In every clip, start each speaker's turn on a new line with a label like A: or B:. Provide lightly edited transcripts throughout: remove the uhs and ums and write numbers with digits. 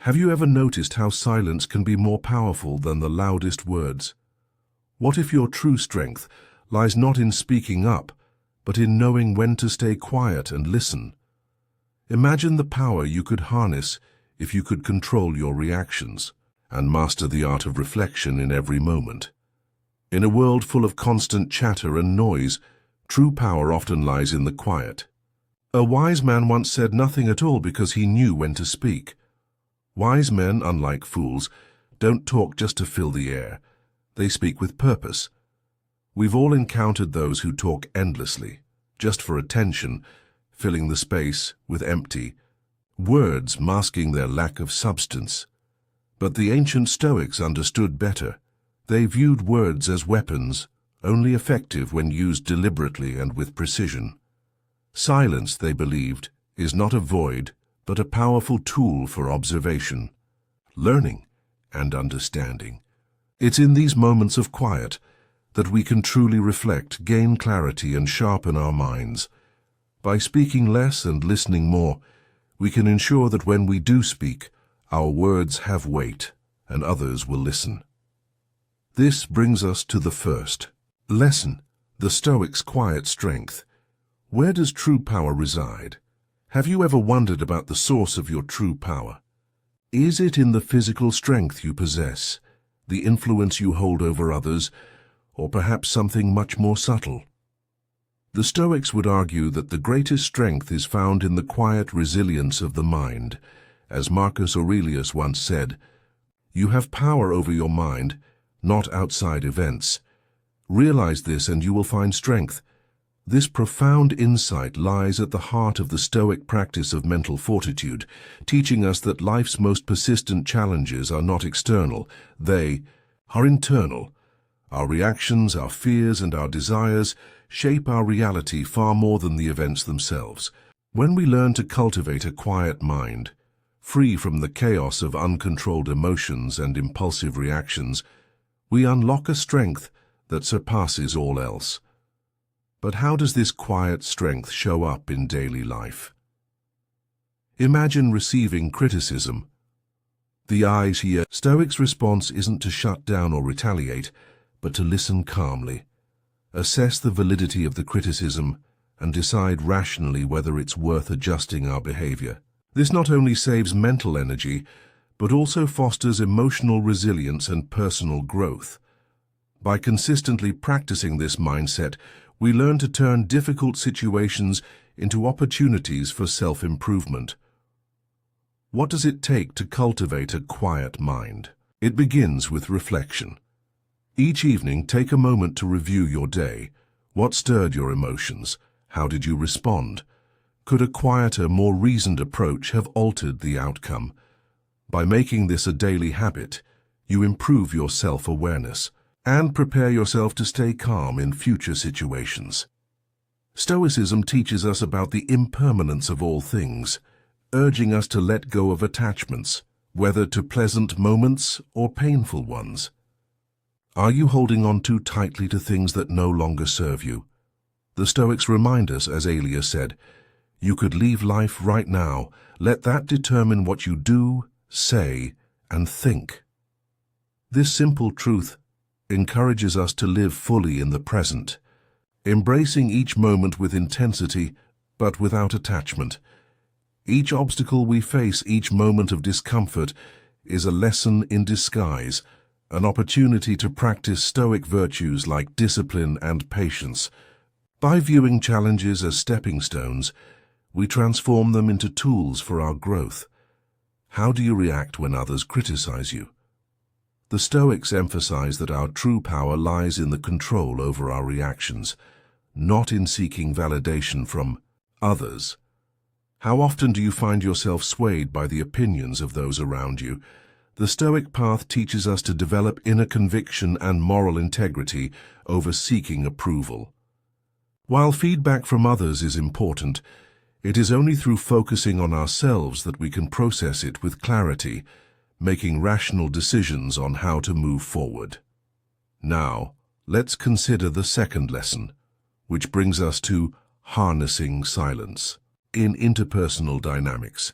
A: Have you ever noticed how silence can be more powerful than the loudest words? What if your true strength lies not in speaking up, but in knowing when to stay quiet and listen? Imagine the power you could harness if you could control your reactions and master the art of reflection in every moment. In a world full of constant chatter and noise, true power often lies in the quiet. A wise man once said nothing at all because he knew when to speak. Wise men, unlike fools, don't talk just to fill the air. They speak with purpose. We've all encountered those who talk endlessly, just for attention, filling the space with empty words, masking their lack of substance. But the ancient Stoics understood better. They viewed words as weapons, only effective when used deliberately and with precision. Silence, they believed, is not a void, but a powerful tool for observation, learning, and understanding. It's in these moments of quiet that we can truly reflect, gain clarity, and sharpen our minds. By speaking less and listening more, we can ensure that when we do speak, our words have weight and others will listen. This brings us to the first lesson, the Stoics' quiet strength. Where does true power reside? Have you ever wondered about the source of your true power? Is it in the physical strength you possess, the influence you hold over others, or perhaps something much more subtle? The Stoics would argue that the greatest strength is found in the quiet resilience of the mind. As Marcus Aurelius once said, "You have power over your mind, not outside events. Realize this and you will find strength." This profound insight lies at the heart of the Stoic practice of mental fortitude, teaching us that life's most persistent challenges are not external, they are internal. Our reactions, our fears, and our desires shape our reality far more than the events themselves. When we learn to cultivate a quiet mind, free from the chaos of uncontrolled emotions and impulsive reactions, we unlock a strength that surpasses all else. But how does this quiet strength show up in daily life? Imagine receiving criticism. The eyes here. Stoic's response isn't to shut down or retaliate, but to listen calmly, assess the validity of the criticism, and decide rationally whether it's worth adjusting our behavior. This not only saves mental energy, but also fosters emotional resilience and personal growth. By consistently practicing this mindset, we learn to turn difficult situations into opportunities for self-improvement. What does it take to cultivate a quiet mind? It begins with reflection. Each evening, take a moment to review your day. What stirred your emotions? How did you respond? Could a quieter, more reasoned approach have altered the outcome? By making this a daily habit, you improve your self-awareness and prepare yourself to stay calm in future situations. Stoicism teaches us about the impermanence of all things, urging us to let go of attachments, whether to pleasant moments or painful ones. Are you holding on too tightly to things that no longer serve you? The Stoics remind us, as Aelius said, "You could leave life right now. Let that determine what you do, say, and think." This simple truth encourages us to live fully in the present, embracing each moment with intensity, but without attachment. Each obstacle we face, each moment of discomfort, is a lesson in disguise, an opportunity to practice Stoic virtues like discipline and patience. By viewing challenges as stepping stones, we transform them into tools for our growth. How do you react when others criticize you? The Stoics emphasize that our true power lies in the control over our reactions, not in seeking validation from others. How often do you find yourself swayed by the opinions of those around you? The Stoic path teaches us to develop inner conviction and moral integrity over seeking approval. While feedback from others is important, it is only through focusing on ourselves that we can process it with clarity, making rational decisions on how to move forward. Now, let's consider the second lesson, which brings us to harnessing silence. In interpersonal dynamics,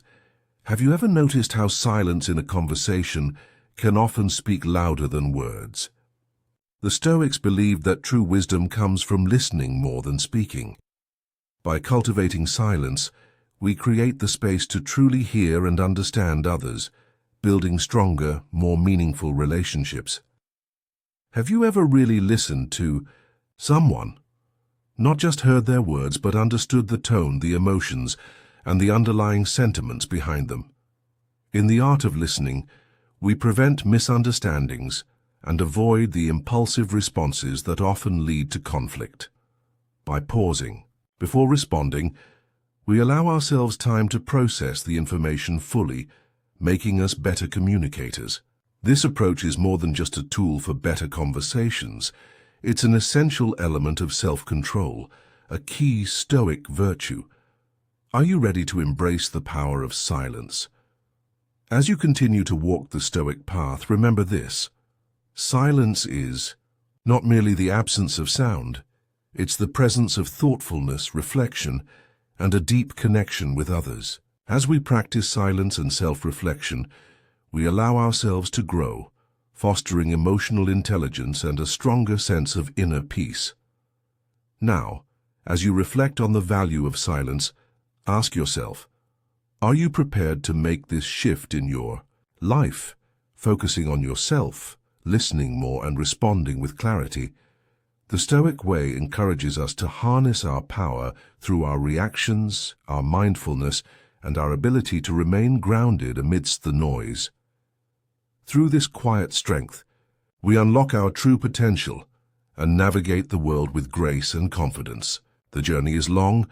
A: Have you ever noticed how silence in a conversation can often speak louder than words? The Stoics believed that true wisdom comes from listening more than speaking. By cultivating silence, we create the space to truly hear and understand others, building stronger, more meaningful relationships. Have you ever really listened to someone? Not just heard their words, but understood the tone, the emotions, and the underlying sentiments behind them. In the art of listening, we prevent misunderstandings and avoid the impulsive responses that often lead to conflict. By pausing before responding, we allow ourselves time to process the information fully, making us better communicators. This approach is more than just a tool for better conversations. It's an essential element of self-control, a key Stoic virtue. Are you ready to embrace the power of silence? As you continue to walk the Stoic path, remember this: silence is not merely the absence of sound, it's the presence of thoughtfulness, reflection, and a deep connection with others. As we practice silence and self-reflection, we allow ourselves to grow, fostering emotional intelligence and a stronger sense of inner peace. Now, as you reflect on the value of silence, ask yourself, are you prepared to make this shift in your life, focusing on yourself, listening more and responding with clarity? The Stoic way encourages us to harness our power through our reactions, our mindfulness, and our ability to remain grounded amidst the noise. Through this quiet strength, we unlock our true potential and navigate the world with grace and confidence. The journey is long,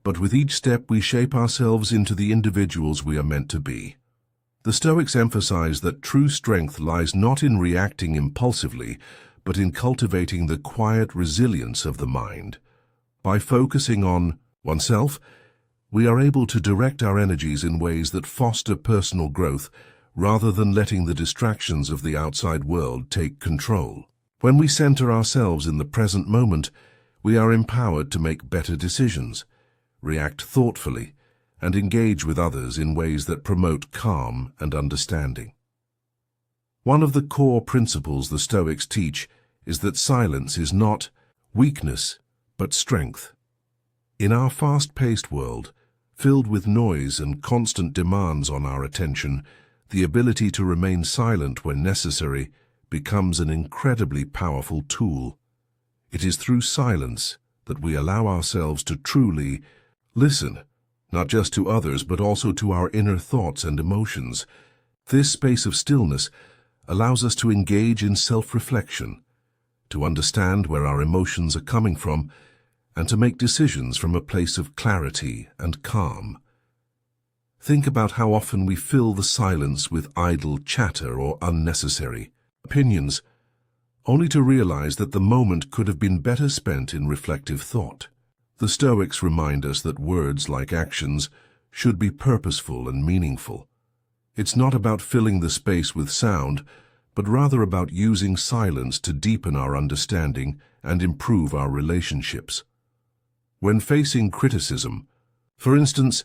A: but with each step we shape ourselves into the individuals we are meant to be. The Stoics emphasize that true strength lies not in reacting impulsively, but in cultivating the quiet resilience of the mind. By focusing on oneself, we are able to direct our energies in ways that foster personal growth rather than letting the distractions of the outside world take control. When we center ourselves in the present moment, we are empowered to make better decisions, react thoughtfully, and engage with others in ways that promote calm and understanding. One of the core principles the Stoics teach is that silence is not weakness, but strength. In our fast-paced world, filled with noise and constant demands on our attention, the ability to remain silent when necessary becomes an incredibly powerful tool. It is through silence that we allow ourselves to truly listen, not just to others, but also to our inner thoughts and emotions. This space of stillness allows us to engage in self-reflection, to understand where our emotions are coming from, and to make decisions from a place of clarity and calm. Think about how often we fill the silence with idle chatter or unnecessary opinions, only to realize that the moment could have been better spent in reflective thought. The Stoics remind us that words, like actions, should be purposeful and meaningful. It's not about filling the space with sound, but rather about using silence to deepen our understanding and improve our relationships. When facing criticism, for instance,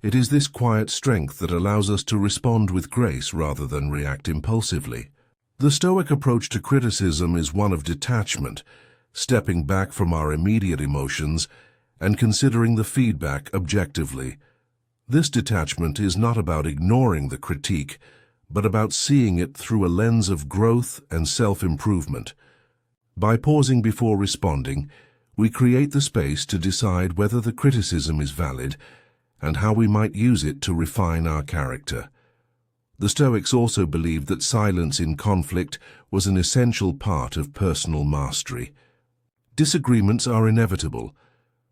A: it is this quiet strength that allows us to respond with grace rather than react impulsively. The Stoic approach to criticism is one of detachment, stepping back from our immediate emotions and considering the feedback objectively. This detachment is not about ignoring the critique, but about seeing it through a lens of growth and self-improvement. By pausing before responding, we create the space to decide whether the criticism is valid and how we might use it to refine our character. The Stoics also believed that silence in conflict was an essential part of personal mastery. Disagreements are inevitable,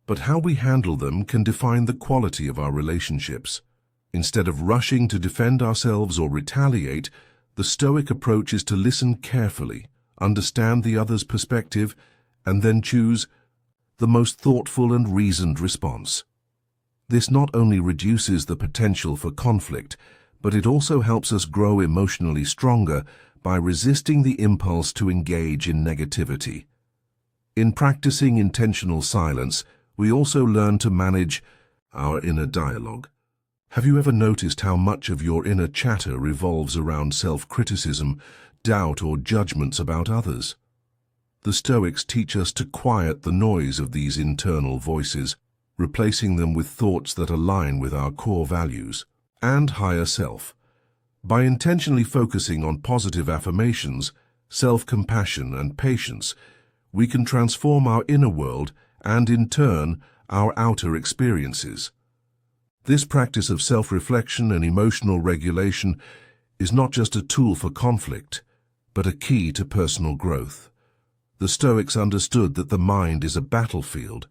A: but how we handle them can define the quality of our relationships. Instead of rushing to defend ourselves or retaliate, the Stoic approach is to listen carefully, understand the other's perspective, and then choose the most thoughtful and reasoned response. This not only reduces the potential for conflict, but it also helps us grow emotionally stronger by resisting the impulse to engage in negativity. In practicing intentional silence, we also learn to manage our inner dialogue. Have you ever noticed how much of your inner chatter revolves around self-criticism, doubt, or judgments about others? The Stoics teach us to quiet the noise of these internal voices, replacing them with thoughts that align with our core values and higher self. By intentionally focusing on positive affirmations, self-compassion, and patience, we can transform our inner world and, in turn, our outer experiences. This practice of self-reflection and emotional regulation is not just a tool for conflict, but a key to personal growth. The Stoics understood that the mind is a battlefield,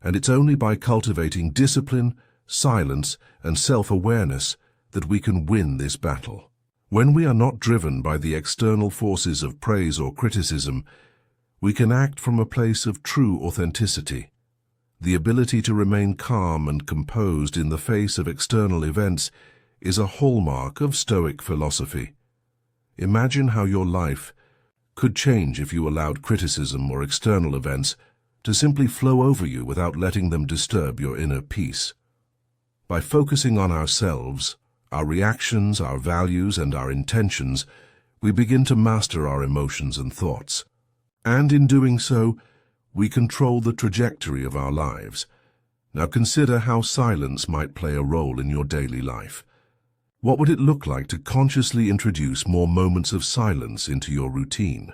A: and it's only by cultivating discipline, silence, and self-awareness that we can win this battle. When we are not driven by the external forces of praise or criticism, we can act from a place of true authenticity. The ability to remain calm and composed in the face of external events is a hallmark of Stoic philosophy. Imagine how your life could change if you allowed criticism or external events to simply flow over you without letting them disturb your inner peace. By focusing on ourselves, our reactions, our values, and our intentions, we begin to master our emotions and thoughts. And in doing so, we control the trajectory of our lives. Now consider how silence might play a role in your daily life. What would it look like to consciously introduce more moments of silence into your routine?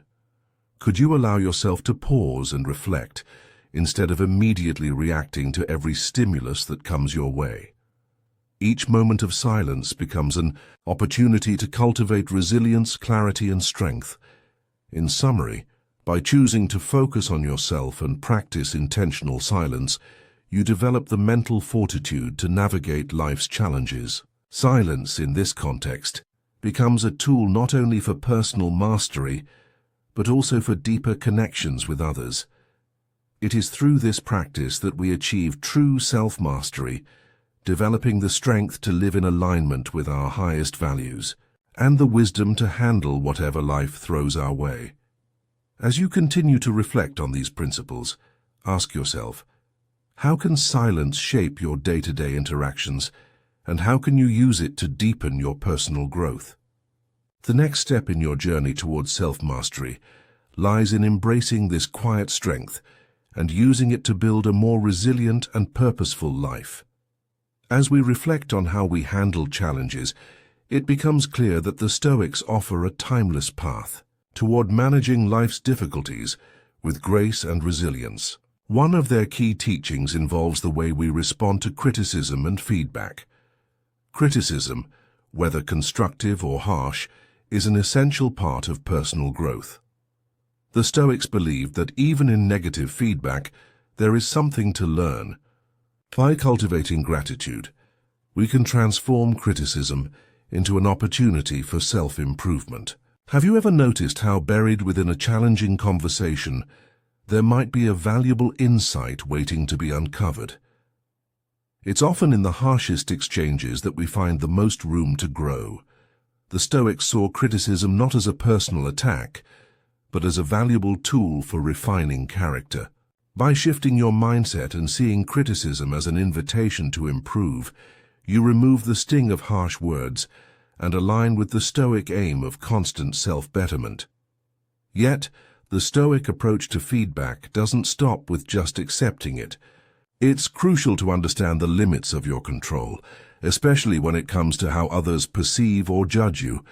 A: Could you allow yourself to pause and reflect, instead of immediately reacting to every stimulus that comes your way? Each moment of silence becomes an opportunity to cultivate resilience, clarity, and strength. In summary, by choosing to focus on yourself and practice intentional silence, you develop the mental fortitude to navigate life's challenges. Silence, in this context, becomes a tool not only for personal mastery, but also for deeper connections with others. It is through this practice that we achieve true self-mastery, developing the strength to live in alignment with our highest values, and the wisdom to handle whatever life throws our way. As you continue to reflect on these principles, ask yourself, how can silence shape your day-to-day interactions, and how can you use it to deepen your personal growth? The next step in your journey towards self-mastery lies in embracing this quiet strength and using it to build a more resilient and purposeful life. As we reflect on how we handle challenges, it becomes clear that the Stoics offer a timeless path toward managing life's difficulties with grace and resilience. One of their key teachings involves the way we respond to criticism and feedback. Criticism, whether constructive or harsh, is an essential part of personal growth. The Stoics believed that even in negative feedback, there is something to learn. By cultivating gratitude, we can transform criticism into an opportunity for self-improvement. Have you ever noticed how buried within a challenging conversation there might be a valuable insight waiting to be uncovered? It's often in the harshest exchanges that we find the most room to grow. The Stoics saw criticism not as a personal attack, but as a valuable tool for refining character. By shifting your mindset and seeing criticism as an invitation to improve, you remove the sting of harsh words and align with the Stoic aim of constant self-betterment. Yet, the Stoic approach to feedback doesn't stop with just accepting it. It's crucial to understand the limits of your control, especially when it comes to how others perceive or judge you.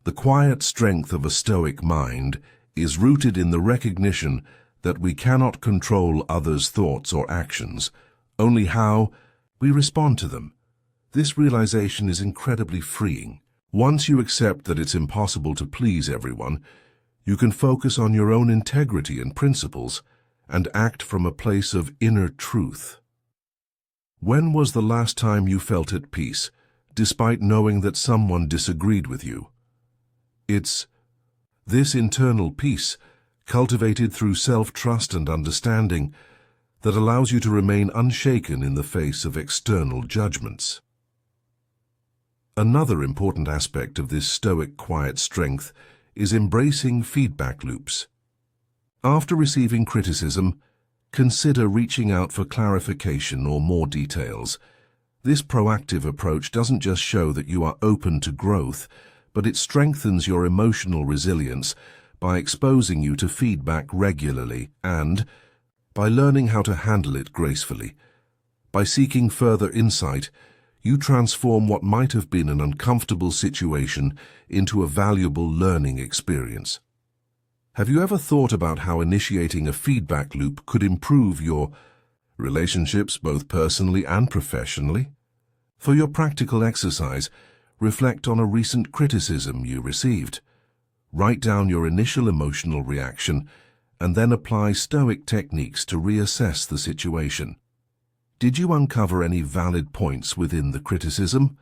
A: The quiet strength of a Stoic mind is rooted in the recognition that we cannot control others' thoughts or actions, only how we respond to them. This realization is incredibly freeing. Once you accept that it's impossible to please everyone, you can focus on your own integrity and principles and act from a place of inner truth. When was the last time you felt at peace, despite knowing that someone disagreed with you? It's this internal peace, cultivated through self-trust and understanding, that allows you to remain unshaken in the face of external judgments. Another important aspect of this Stoic quiet strength is embracing feedback loops. After receiving criticism, consider reaching out for clarification or more details. This proactive approach doesn't just show that you are open to growth, but it strengthens your emotional resilience by exposing you to feedback regularly and by learning how to handle it gracefully. By seeking further insight, you transform what might have been an uncomfortable situation into a valuable learning experience. Have you ever thought about how initiating a feedback loop could improve your relationships, both personally and professionally? For your practical exercise, reflect on a recent criticism you received. Write down your initial emotional reaction and then apply Stoic techniques to reassess the situation. Did you uncover any valid points within the criticism?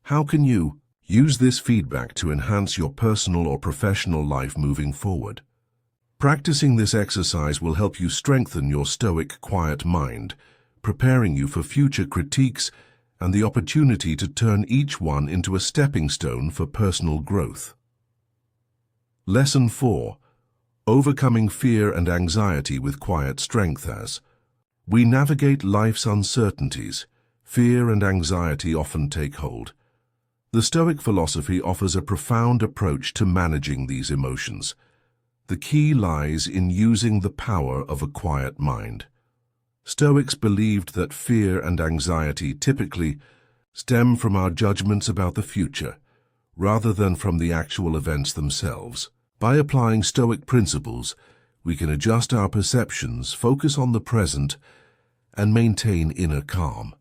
A: How can you use this feedback to enhance your personal or professional life moving forward? Practicing this exercise will help you strengthen your Stoic quiet mind, preparing you for future critiques and the opportunity to turn each one into a stepping stone for personal growth. Lesson 4. Overcoming fear and anxiety with quiet strength. As we navigate life's uncertainties, fear and anxiety often take hold. The Stoic philosophy offers a profound approach to managing these emotions. The key lies in using the power of a quiet mind. Stoics believed that fear and anxiety typically stem from our judgments about the future, rather than from the actual events themselves. By applying Stoic principles, we can adjust our perceptions, focus on the present, and maintain inner calm.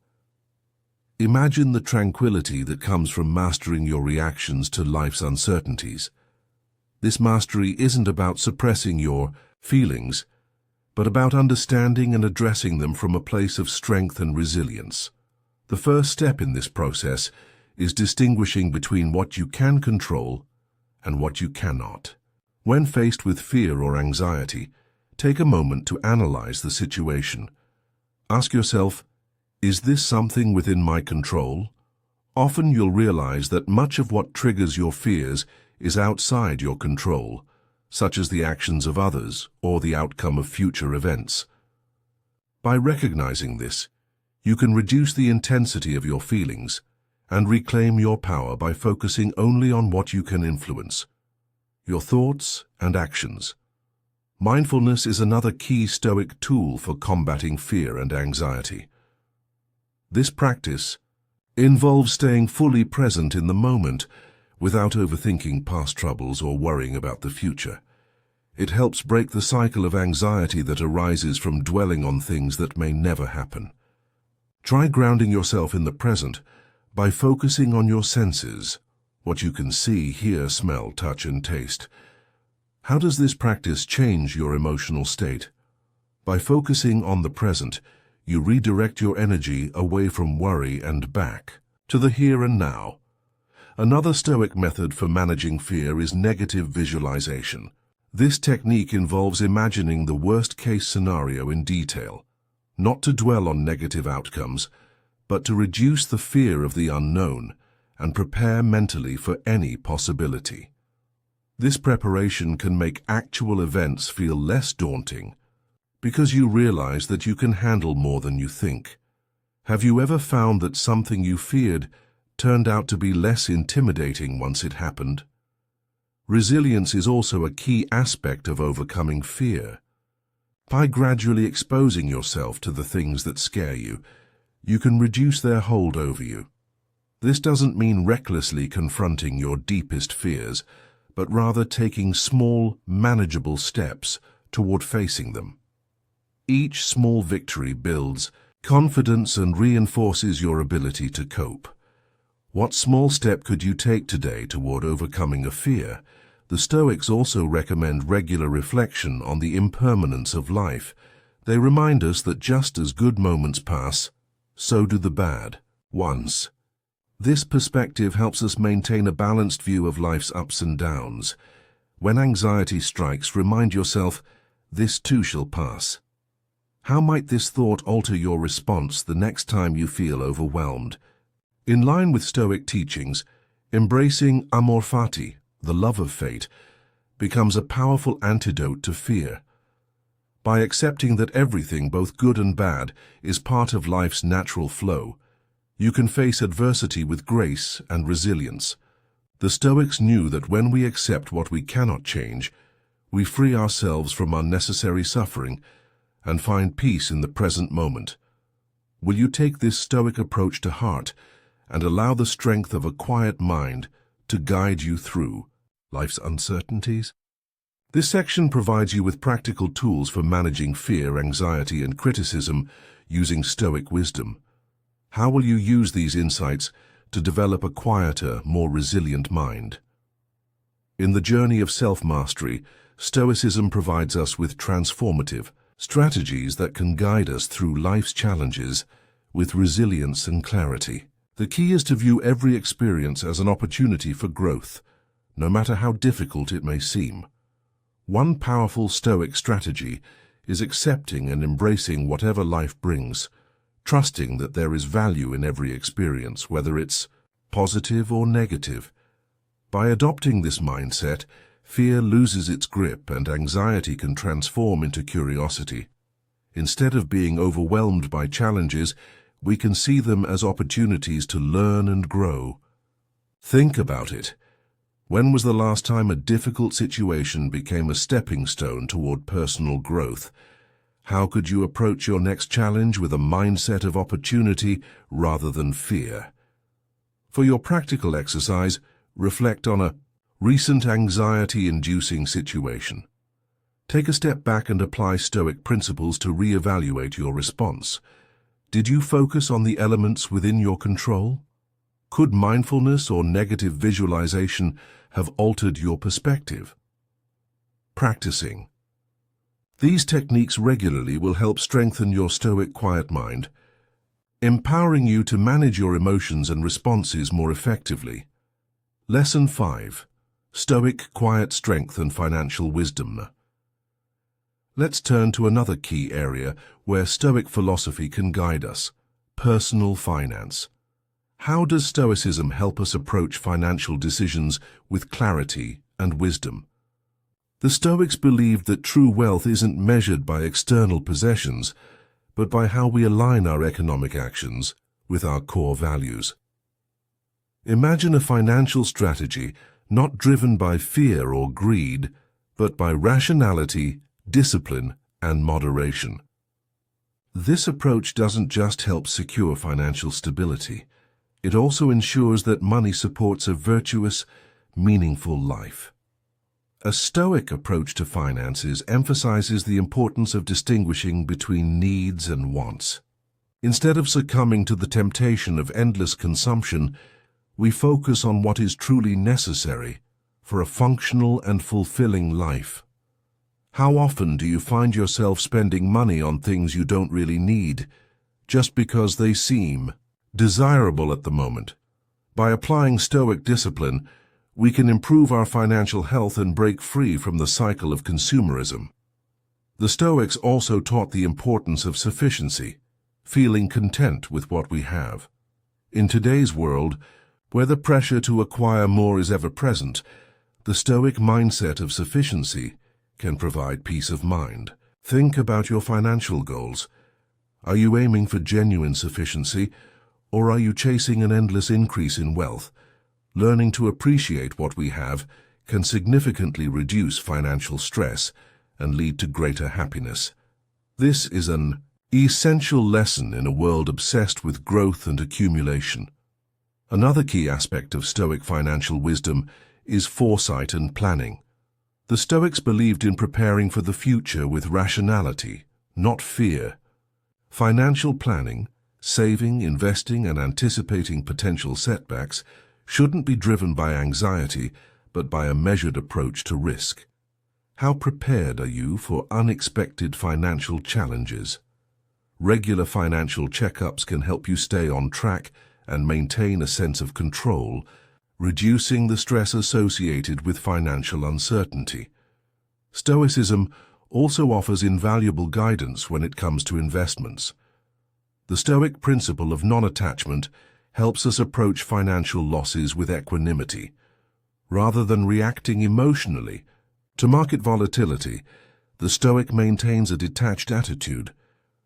A: Imagine the tranquility that comes from mastering your reactions to life's uncertainties. This mastery isn't about suppressing your feelings, but about understanding and addressing them from a place of strength and resilience. The first step in this process is distinguishing between what you can control and what you cannot. When faced with fear or anxiety, take a moment to analyze the situation. Ask yourself, is this something within my control? Often you'll realize that much of what triggers your fears is outside your control, such as the actions of others or the outcome of future events. By recognizing this, you can reduce the intensity of your feelings and reclaim your power by focusing only on what you can influence, your thoughts and actions. Mindfulness is another key Stoic tool for combating fear and anxiety. This practice involves staying fully present in the moment without overthinking past troubles or worrying about the future. It helps break the cycle of anxiety that arises from dwelling on things that may never happen. Try grounding yourself in the present by focusing on your senses, what you can see, hear, smell, touch, and taste. How does this practice change your emotional state? By focusing on the present, you redirect your energy away from worry and back to the here and now. Another Stoic method for managing fear is negative visualization. This technique involves imagining the worst-case scenario in detail, not to dwell on negative outcomes, but to reduce the fear of the unknown and prepare mentally for any possibility. This preparation can make actual events feel less daunting because you realize that you can handle more than you think. Have you ever found that something you feared turned out to be less intimidating once it happened? Resilience is also a key aspect of overcoming fear. By gradually exposing yourself to the things that scare you, you can reduce their hold over you. This doesn't mean recklessly confronting your deepest fears, but rather taking small, manageable steps toward facing them. Each small victory builds confidence and reinforces your ability to cope. What small step could you take today toward overcoming a fear? The Stoics also recommend regular reflection on the impermanence of life. They remind us that just as good moments pass, so do the bad ones. This perspective helps us maintain a balanced view of life's ups and downs. When anxiety strikes, remind yourself, this too shall pass. How might this thought alter your response the next time you feel overwhelmed? In line with Stoic teachings, embracing amor fati, the love of fate, becomes a powerful antidote to fear. By accepting that everything, both good and bad, is part of life's natural flow, You can face adversity with grace and resilience. The Stoics knew that when we accept what we cannot change, we free ourselves from unnecessary suffering and find peace in the present moment. Will you take this Stoic approach to heart and allow the strength of a quiet mind to guide you through life's uncertainties? This section provides you with practical tools for managing fear, anxiety, and criticism using Stoic wisdom. How will you use these insights to develop a quieter, more resilient mind? In the journey of self-mastery, Stoicism provides us with transformative strategies that can guide us through life's challenges with resilience and clarity. The key is to view every experience as an opportunity for growth, no matter how difficult it may seem. One powerful Stoic strategy is accepting and embracing whatever life brings, trusting that there is value in every experience, whether it's positive or negative. By adopting this mindset, fear loses its grip and anxiety can transform into curiosity. Instead of being overwhelmed by challenges, we can see them as opportunities to learn and grow. Think about it. When was the last time a difficult situation became a stepping stone toward personal growth? How could you approach your next challenge with a mindset of opportunity rather than fear? For your practical exercise, reflect on a recent anxiety-inducing situation. Take a step back and apply Stoic principles to re-evaluate your response. Did you focus on the elements within your control? Could mindfulness or negative visualization have altered your perspective? Practicing. These techniques regularly will help strengthen your Stoic quiet mind, empowering you to manage your emotions and responses more effectively. Lesson 5. Stoic quiet strength and financial wisdom. Let's turn to another key area where Stoic philosophy can guide us: personal finance. How does Stoicism help us approach financial decisions with clarity and wisdom? The Stoics believed that true wealth isn't measured by external possessions, but by how we align our economic actions with our core values. Imagine a financial strategy not driven by fear or greed, but by rationality, discipline, and moderation. This approach doesn't just help secure financial stability, it also ensures that money supports a virtuous, meaningful life. A Stoic approach to finances emphasizes the importance of distinguishing between needs and wants. Instead of succumbing to the temptation of endless consumption, we focus on what is truly necessary for a functional and fulfilling life. How often do you find yourself spending money on things you don't really need, just because they seem desirable at the moment? By applying Stoic discipline, we can improve our financial health and break free from the cycle of consumerism. The Stoics also taught the importance of sufficiency, feeling content with what we have. In today's world, where the pressure to acquire more is ever present, the Stoic mindset of sufficiency can provide peace of mind. Think about your financial goals. Are you aiming for genuine sufficiency, or are you chasing an endless increase in wealth? Learning to appreciate what we have can significantly reduce financial stress and lead to greater happiness. This is an essential lesson in a world obsessed with growth and accumulation. Another key aspect of Stoic financial wisdom is foresight and planning. The Stoics believed in preparing for the future with rationality, not fear. Financial planning, saving, investing, and anticipating potential setbacks shouldn't be driven by anxiety, but by a measured approach to risk. How prepared are you for unexpected financial challenges? Regular financial checkups can help you stay on track and maintain a sense of control, reducing the stress associated with financial uncertainty. Stoicism also offers invaluable guidance when it comes to investments. The Stoic principle of non-attachment helps us approach financial losses with equanimity. Rather than reacting emotionally to market volatility, the Stoic maintains a detached attitude,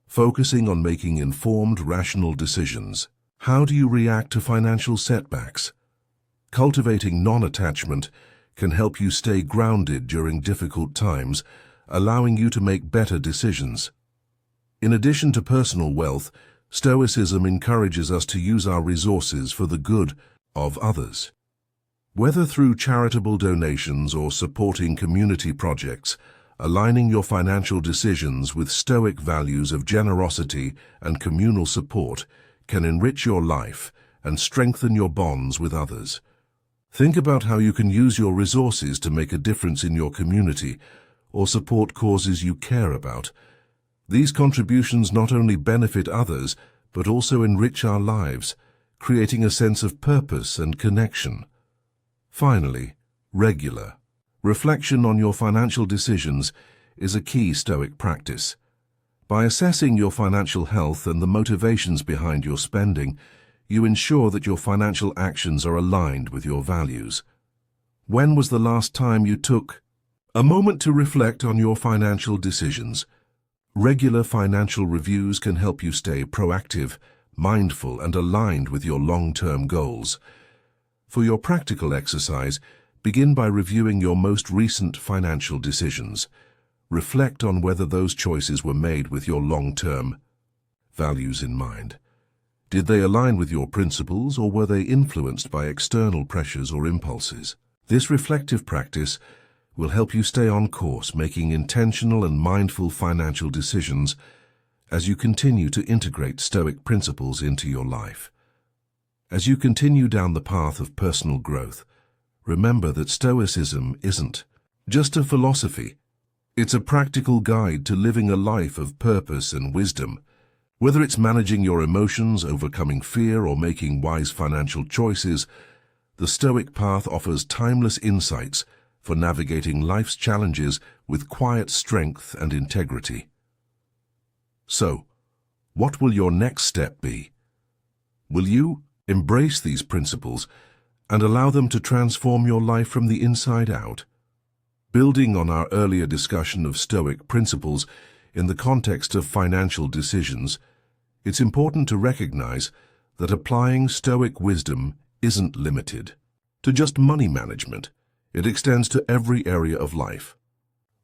A: focusing on making informed, rational decisions. How do you react to financial setbacks? Cultivating non-attachment can help you stay grounded during difficult times, allowing you to make better decisions. In addition to personal wealth, Stoicism encourages us to use our resources for the good of others. Whether through charitable donations or supporting community projects, aligning your financial decisions with Stoic values of generosity and communal support can enrich your life and strengthen your bonds with others. Think about how you can use your resources to make a difference in your community or support causes you care about. These contributions not only benefit others, but also enrich our lives, creating a sense of purpose and connection. Finally, regular reflection on your financial decisions is a key Stoic practice. By assessing your financial health and the motivations behind your spending, you ensure that your financial actions are aligned with your values. When was the last time you took a moment to reflect on your financial decisions? Regular financial reviews can help you stay proactive, mindful, and aligned with your long-term goals. For your practical exercise, begin by reviewing your most recent financial decisions. Reflect on whether those choices were made with your long-term values in mind. Did they align with your principles, or were they influenced by external pressures or impulses? This reflective practice will help you stay on course, making intentional and mindful financial decisions as you continue to integrate Stoic principles into your life. As you continue down the path of personal growth, remember that Stoicism isn't just a philosophy. It's a practical guide to living a life of purpose and wisdom. Whether it's managing your emotions, overcoming fear, or making wise financial choices, the Stoic path offers timeless insights for navigating life's challenges with quiet strength and integrity. So, what will your next step be? Will you embrace these principles and allow them to transform your life from the inside out? Building on our earlier discussion of Stoic principles in the context of financial decisions, it's important to recognize that applying Stoic wisdom isn't limited to just money management. It extends to every area of life.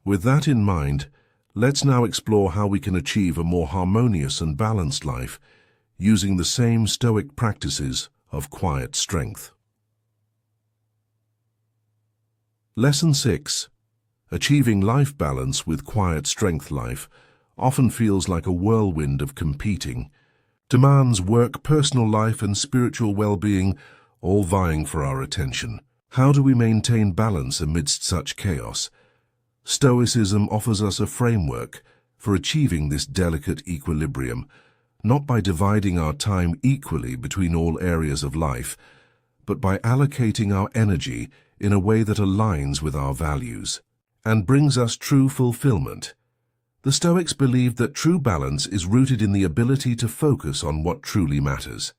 A: With that in mind, let's now explore how we can achieve a more harmonious and balanced life using the same Stoic practices of quiet strength. Lesson 6. Achieving life balance with quiet strength. Life often feels like a whirlwind of competing demands, work, personal life, and spiritual well-being, all vying for our attention. How do we maintain balance amidst such chaos? Stoicism offers us a framework for achieving this delicate equilibrium, not by dividing our time equally between all areas of life, but by allocating our energy in a way that aligns with our values and brings us true fulfillment. The Stoics believed that true balance is rooted in the ability to focus on what truly matters.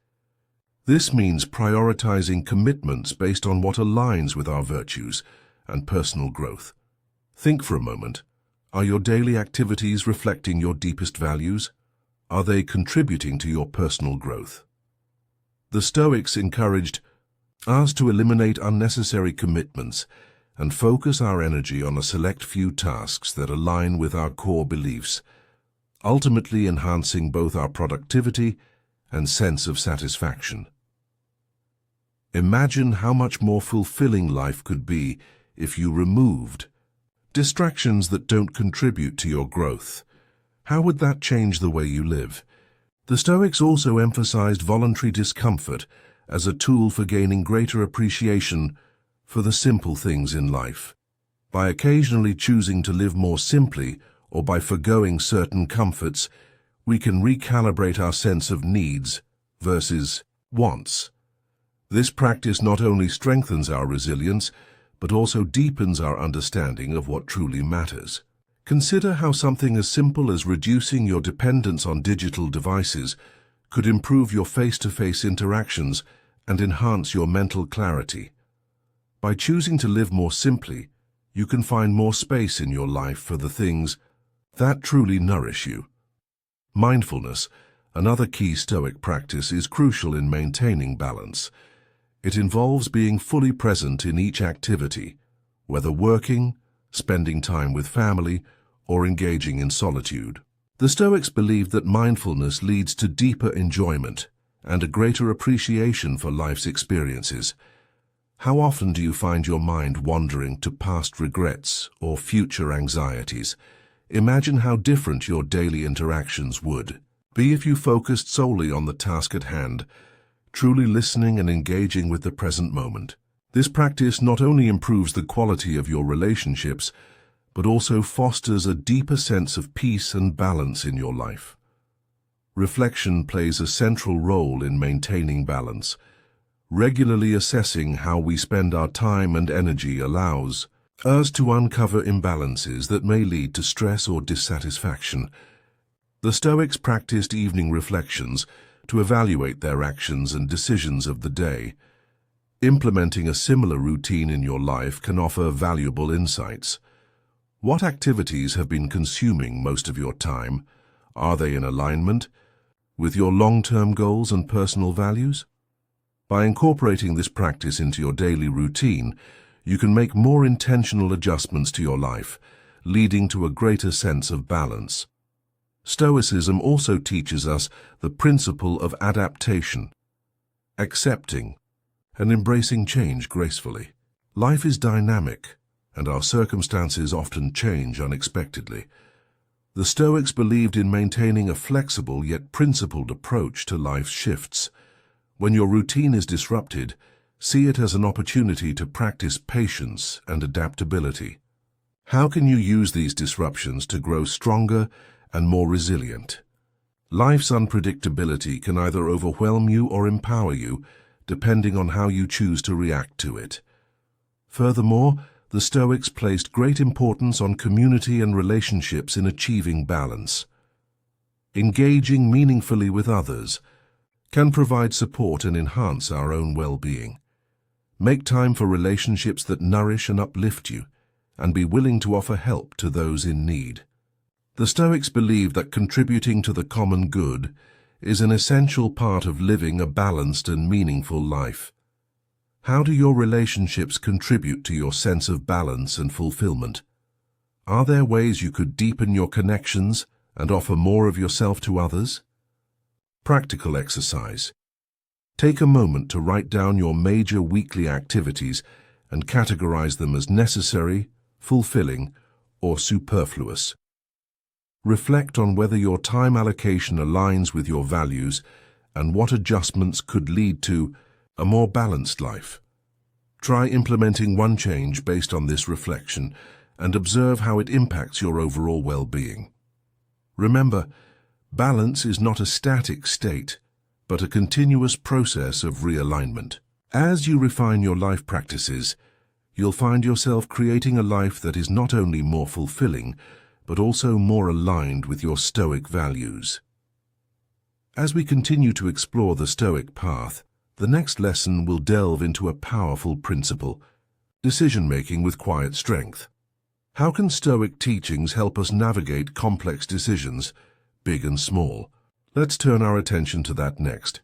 A: This means prioritizing commitments based on what aligns with our virtues and personal growth. Think for a moment. Are your daily activities reflecting your deepest values? Are they contributing to your personal growth? The Stoics encouraged us to eliminate unnecessary commitments and focus our energy on a select few tasks that align with our core beliefs, ultimately enhancing both our productivity and sense of satisfaction. Imagine how much more fulfilling life could be if you removed distractions that don't contribute to your growth. How would that change the way you live? The Stoics also emphasized voluntary discomfort as a tool for gaining greater appreciation for the simple things in life. By occasionally choosing to live more simply or by forgoing certain comforts, we can recalibrate our sense of needs versus wants. This practice not only strengthens our resilience, but also deepens our understanding of what truly matters. Consider how something as simple as reducing your dependence on digital devices could improve your face-to-face interactions and enhance your mental clarity. By choosing to live more simply, you can find more space in your life for the things that truly nourish you. Mindfulness, Another key Stoic practice is crucial in maintaining balance. It involves being fully present in each activity, whether working, spending time with family, or engaging in solitude. The Stoics believed that mindfulness leads to deeper enjoyment and a greater appreciation for life's experiences. How often do you find your mind wandering to past regrets or future anxieties? Imagine how different your daily interactions would be if you focused solely on the task at hand, truly listening and engaging with the present moment. This practice not only improves the quality of your relationships, but also fosters a deeper sense of peace and balance in your life. Reflection plays a central role in maintaining balance. Regularly assessing how we spend our time and energy allows us to uncover imbalances that may lead to stress or dissatisfaction. The Stoics practiced evening reflections to evaluate their actions and decisions of the day. Implementing a similar routine in your life can offer valuable insights. What activities have been consuming most of your time? Are they in alignment with your long-term goals and personal values? By incorporating this practice into your daily routine, you can make more intentional adjustments to your life, leading to a greater sense of balance. Stoicism also teaches us the principle of adaptation, accepting and embracing change gracefully. Life is dynamic, and our circumstances often change unexpectedly. The Stoics believed in maintaining a flexible yet principled approach to life's shifts. When your routine is disrupted, see it as an opportunity to practice patience and adaptability. How can you use these disruptions to grow stronger and more resilient? Life's unpredictability can either overwhelm you or empower you, depending on how you choose to react to it. Furthermore, the Stoics placed great importance on community and relationships in achieving balance. Engaging meaningfully with others can provide support and enhance our own well-being. Make time for relationships that nourish and uplift you, and be willing to offer help to those in need. The Stoics believe that contributing to the common good is an essential part of living a balanced and meaningful life. How do your relationships contribute to your sense of balance and fulfillment? Are there ways you could deepen your connections and offer more of yourself to others? Practical exercise. Take a moment to write down your major weekly activities and categorize them as necessary, fulfilling, or superfluous. Reflect on whether your time allocation aligns with your values and what adjustments could lead to a more balanced life. Try implementing one change based on this reflection and observe how it impacts your overall well-being. Remember, balance is not a static state, but a continuous process of realignment. As you refine your life practices, you'll find yourself creating a life that is not only more fulfilling, but also more aligned with your Stoic values. As we continue to explore the Stoic path, the next lesson will delve into a powerful principle: decision-making with quiet strength. How can Stoic teachings help us navigate complex decisions, big and small? Let's turn our attention to that next.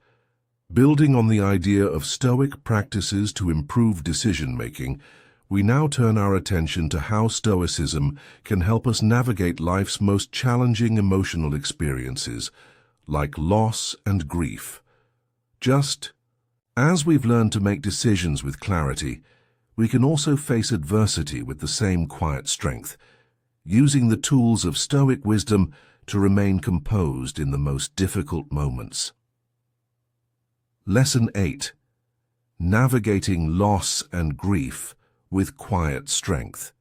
A: Building on the idea of Stoic practices to improve decision-making, we now turn our attention to how Stoicism can help us navigate life's most challenging emotional experiences, like loss and grief. Just as we've learned to make decisions with clarity, we can also face adversity with the same quiet strength, using the tools of Stoic wisdom to remain composed in the most difficult moments. Lesson 8. Navigating loss and grief with quiet strength.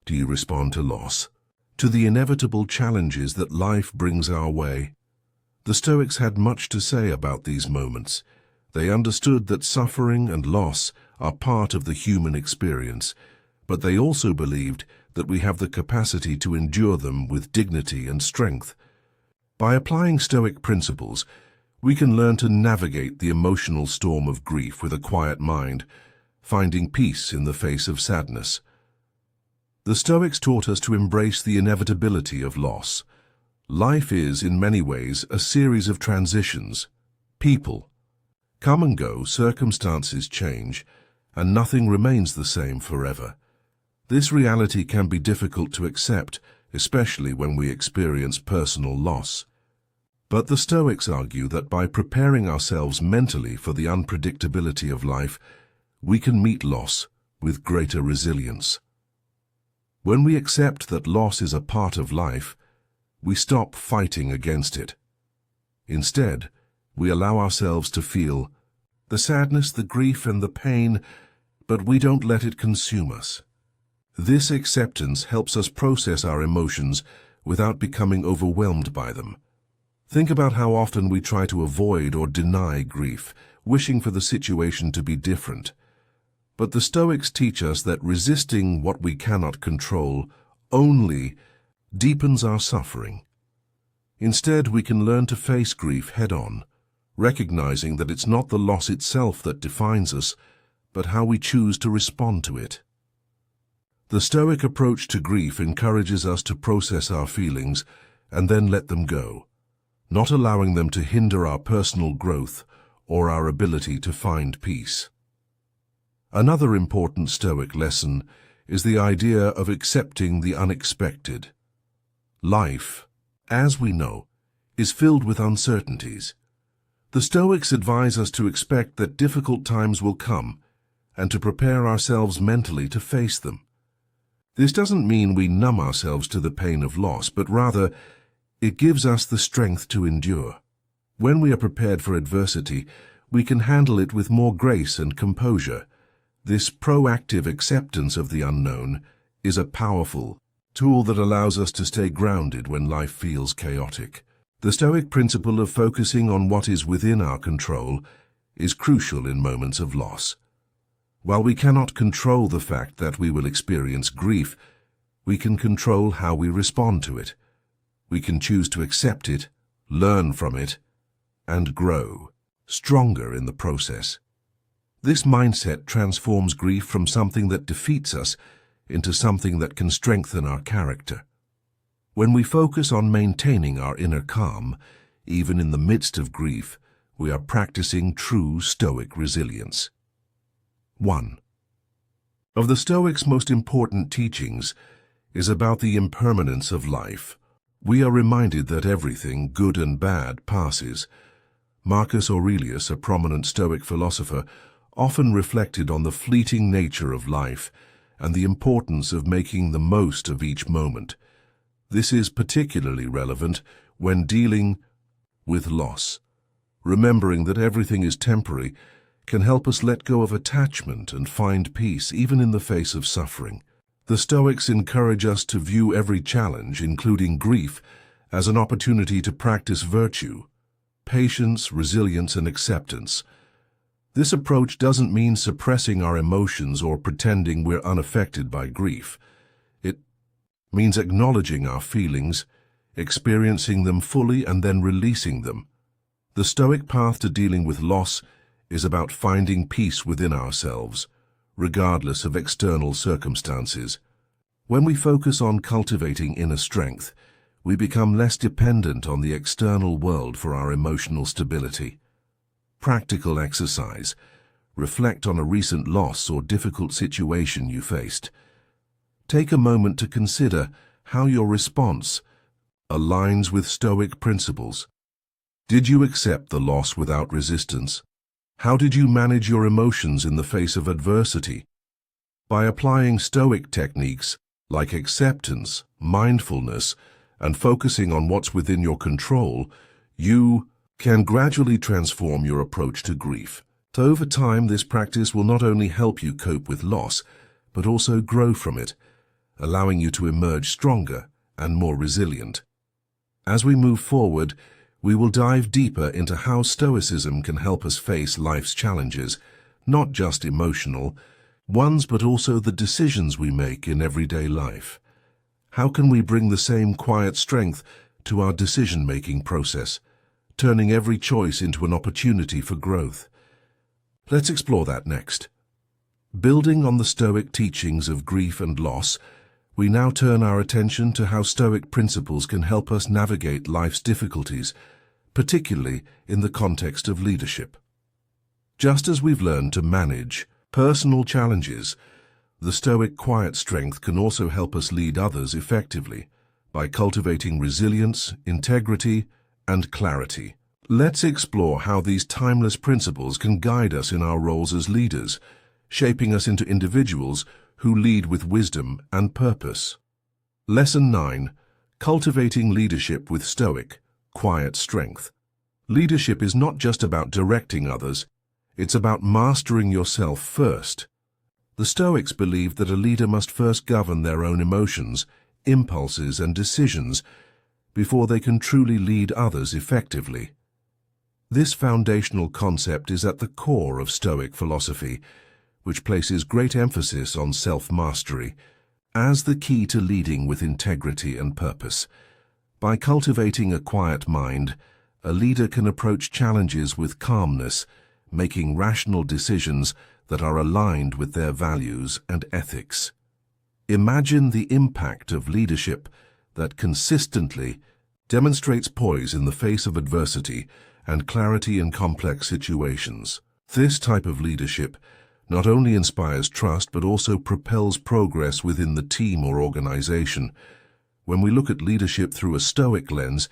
A: Do you respond to loss, to the inevitable challenges that life brings our way? The Stoics had much to say about these moments. They understood that suffering and loss are part of the human experience, but they also believed that we have the capacity to endure them with dignity and strength. By applying Stoic principles, we can learn to navigate the emotional storm of grief with a quiet mind, finding peace in the face of sadness. The Stoics taught us to embrace the inevitability of loss. Life is, in many ways, a series of transitions. People come and go, circumstances change, and nothing remains the same forever. This reality can be difficult to accept, especially when we experience personal loss. But the Stoics argue that by preparing ourselves mentally for the unpredictability of life, we can meet loss with greater resilience. When we accept that loss is a part of life, we stop fighting against it. Instead, we allow ourselves to feel the sadness, the grief, and the pain, but we don't let it consume us. This acceptance helps us process our emotions without becoming overwhelmed by them. Think about how often we try to avoid or deny grief, wishing for the situation to be different. But the Stoics teach us that resisting what we cannot control only deepens our suffering. Instead, we can learn to face grief head-on, recognizing that it's not the loss itself that defines us, but how we choose to respond to it. The Stoic approach to grief encourages us to process our feelings and then let them go, not allowing them to hinder our personal growth or our ability to find peace. Another important Stoic lesson is the idea of accepting the unexpected. Life, as we know, is filled with uncertainties. The Stoics advise us to expect that difficult times will come and to prepare ourselves mentally to face them. This doesn't mean we numb ourselves to the pain of loss, but rather it gives us the strength to endure. When we are prepared for adversity, we can handle it with more grace and composure. This proactive acceptance of the unknown is a powerful tool that allows us to stay grounded when life feels chaotic. The Stoic principle of focusing on what is within our control is crucial in moments of loss. While we cannot control the fact that we will experience grief, we can control how we respond to it. We can choose to accept it, learn from it, and grow stronger in the process. This mindset transforms grief from something that defeats us into something that can strengthen our character. When we focus on maintaining our inner calm, even in the midst of grief, we are practicing true Stoic resilience. 1. Of the Stoics' most important teachings is about the impermanence of life. We are reminded that everything, good and bad, passes. Marcus Aurelius, a prominent Stoic philosopher, often reflected on the fleeting nature of life and the importance of making the most of each moment. This is particularly relevant when dealing with loss. Remembering that everything is temporary can help us let go of attachment and find peace even in the face of suffering. The Stoics encourage us to view every challenge, including grief, as an opportunity to practice virtue, patience, resilience, and acceptance. This approach doesn't mean suppressing our emotions or pretending we're unaffected by grief. It means acknowledging our feelings, experiencing them fully, and then releasing them. The Stoic path to dealing with loss is about finding peace within ourselves, regardless of external circumstances. When we focus on cultivating inner strength, we become less dependent on the external world for our emotional stability. Practical exercise. Reflect on a recent loss or difficult situation you faced. Take a moment to consider how your response aligns with Stoic principles. Did you accept the loss without resistance? How did you manage your emotions in the face of adversity? By applying Stoic techniques like acceptance, mindfulness, and focusing on what's within your control, you can gradually transform your approach to grief. So over time, this practice will not only help you cope with loss, but also grow from it, allowing you to emerge stronger and more resilient. As we move forward, we will dive deeper into how Stoicism can help us face life's challenges, not just emotional ones, but also the decisions we make in everyday life. How can we bring the same quiet strength to our decision-making process, turning every choice into an opportunity for growth? Let's explore that next. Building on the Stoic teachings of grief and loss, We now turn our attention to how Stoic principles can help us navigate life's difficulties, particularly in the context of leadership. Just as we've learned to manage personal challenges, the Stoic quiet strength can also help us lead others effectively by cultivating resilience, integrity, and clarity. Let's explore how these timeless principles can guide us in our roles as leaders, shaping us into individuals who lead with wisdom and purpose. Lesson 9. Cultivating leadership with Stoic, quiet strength. Leadership is not just about directing others, it's about mastering yourself first. The Stoics believed that a leader must first govern their own emotions, impulses, and decisions before they can truly lead others effectively. This foundational concept is at the core of Stoic philosophy, which places great emphasis on self-mastery as the key to leading with integrity and purpose. By cultivating a quiet mind, a leader can approach challenges with calmness, making rational decisions that are aligned with their values and ethics. Imagine the impact of leadership that consistently demonstrates poise in the face of adversity and clarity in complex situations. This type of leadership not only inspires trust but also propels progress within the team or organization. When we look at leadership through a Stoic lens,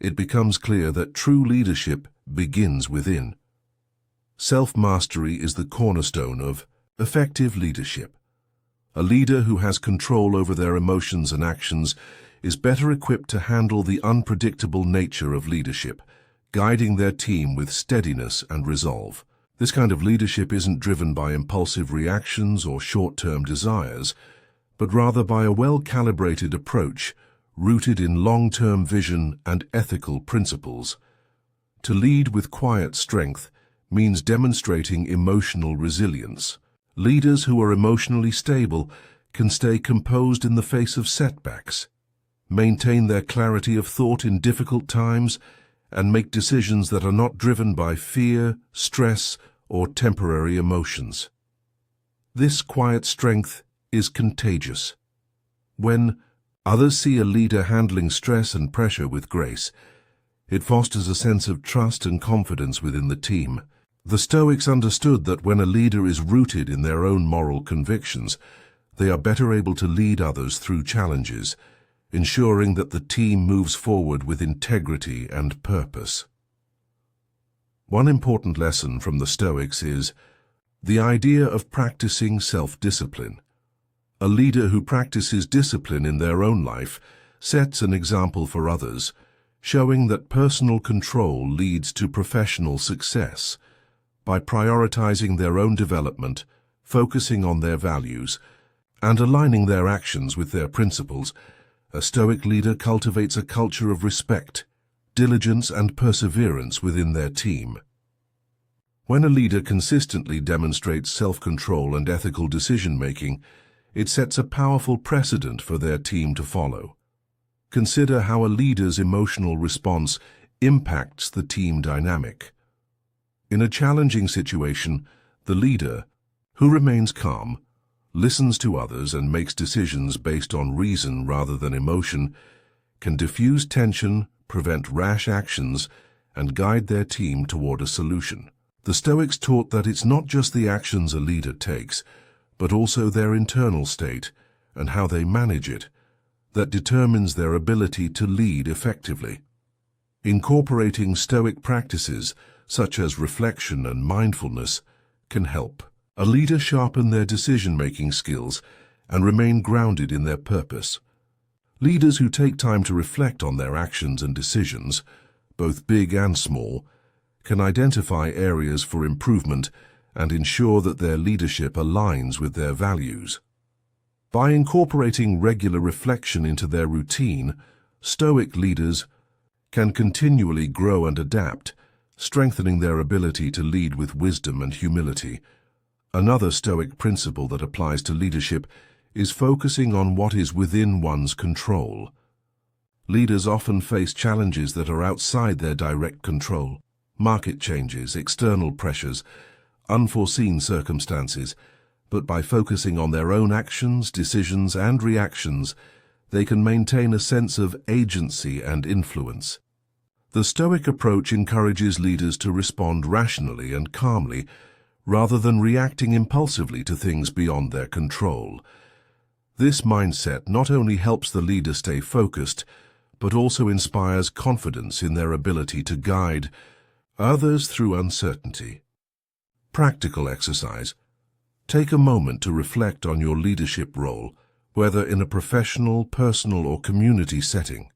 A: it becomes clear that true leadership begins within. Self-mastery is the cornerstone of effective leadership. A leader who has control over their emotions and actions is better equipped to handle the unpredictable nature of leadership, guiding their team with steadiness and resolve. This kind of leadership isn't driven by impulsive reactions or short-term desires, but rather by a well-calibrated approach rooted in long-term vision and ethical principles. To lead with quiet strength means demonstrating emotional resilience. Leaders who are emotionally stable can stay composed in the face of setbacks, maintain their clarity of thought in difficult times, and make decisions that are not driven by fear, stress, or temporary emotions. This quiet strength is contagious. When others see a leader handling stress and pressure with grace, it fosters a sense of trust and confidence within the team. The Stoics understood that when a leader is rooted in their own moral convictions, they are better able to lead others through challenges, ensuring that the team moves forward with integrity and purpose. One important lesson from the Stoics is the idea of practicing self-discipline. A leader who practices discipline in their own life sets an example for others, showing that personal control leads to professional success. By prioritizing their own development, focusing on their values, and aligning their actions with their principles, a Stoic leader cultivates a culture of respect, diligence, and perseverance within their team. When a leader consistently demonstrates self-control and ethical decision-making, it sets a powerful precedent for their team to follow. Consider how a leader's emotional response impacts the team dynamic. In a challenging situation, the leader, who remains calm, listens to others and makes decisions based on reason rather than emotion, can diffuse tension, prevent rash actions, and guide their team toward a solution. The Stoics taught that it's not just the actions a leader takes, but also their internal state and how they manage it that determines their ability to lead effectively. Incorporating Stoic practices such as reflection and mindfulness can help a leader sharpen their decision-making skills and remain grounded in their purpose. Leaders who take time to reflect on their actions and decisions, both big and small, can identify areas for improvement and ensure that their leadership aligns with their values. By incorporating regular reflection into their routine, Stoic leaders can continually grow and adapt, strengthening their ability to lead with wisdom and humility. Another Stoic principle that applies to leadership is focusing on what is within one's control. Leaders often face challenges that are outside their direct control. Market changes, external pressures, unforeseen circumstances. but by focusing on their own actions, decisions, and reactions, they can maintain a sense of agency and influence. The Stoic approach encourages leaders to respond rationally and calmly, rather than reacting impulsively to things beyond their control. This mindset not only helps the leader stay focused, but also inspires confidence in their ability to guide others through uncertainty. Practical exercise. Take a moment to reflect on your leadership role, whether in a professional, personal, or community setting.